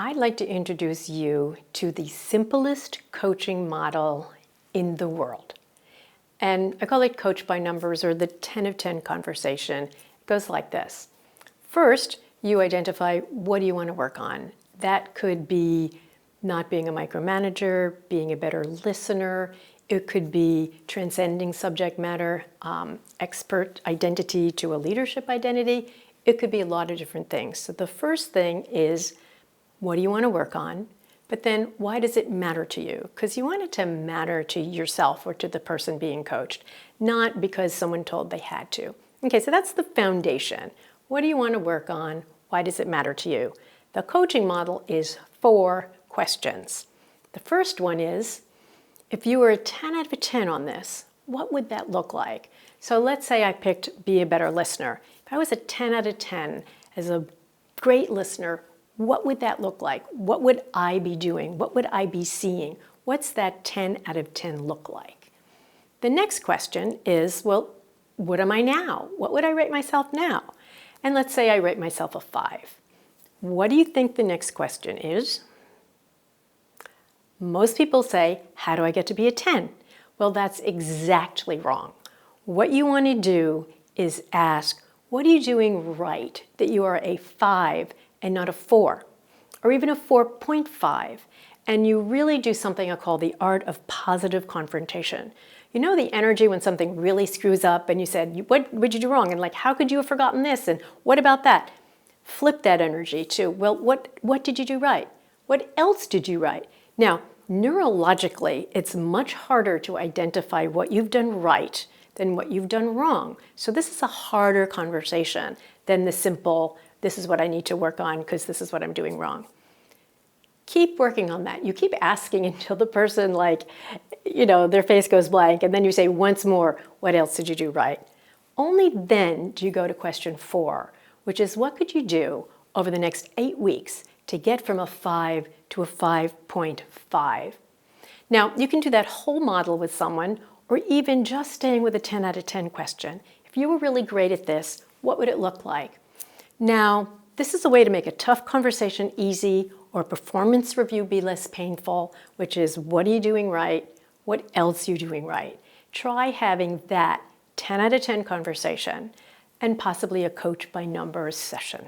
I'd like to introduce you to the simplest coaching model in the world. And I call it Coach by Numbers, or the 10 of 10 conversation. It goes like this. First, you identify what do you want to work on. That could be not being a micromanager, being a better listener. It could be transcending subject matter, expert identity to a leadership identity. It could be a lot of different things. So the first thing is, what do you want to work on? But then why does it matter to you? Because you want it to matter to yourself or to the person being coached, not because someone told they had to. Okay, so that's the foundation. What do you want to work on? Why does it matter to you? The coaching model is 4 questions. The first one is, if you were a 10 out of 10 on this, what would that look like? So let's say I picked be a better listener. If I was a 10 out of 10 as a great listener, what would that look like? What would I be doing? What would I be seeing? What's that 10 out of 10 look like? The next question is, well, what am I now? What would I rate myself now? And let's say I rate myself a 5. What do you think the next question is? Most people say, how do I get to be a 10? Well, that's exactly wrong. What you want to do is ask, what are you doing right that you are a 5 and not a 4, or even a 4.5, and you really do something I call the art of positive confrontation. You know the energy when something really screws up and you said, what would you do wrong? And like, how could you have forgotten this? And what about that? Flip that energy to, well, what did you do right? What else did you right? Now, neurologically, it's much harder to identify what you've done right than what you've done wrong. So this is a harder conversation than the simple, this is what I need to work on because this is what I'm doing wrong. Keep working on that. You keep asking until the person, their face goes blank, and then you say once more, what else did you do right? Only then do you go to question 4, which is, what could you do over the next 8 weeks to get from a 5 to a 5.5? Now, you can do that whole model with someone, or even just staying with a 10 out of 10 question. If you were really great at this, what would it look like? Now, this is a way to make a tough conversation easy, or performance review be less painful, which is, what are you doing right? What else are you doing right? Try having that 10 out of 10 conversation and possibly a Coach by Numbers session.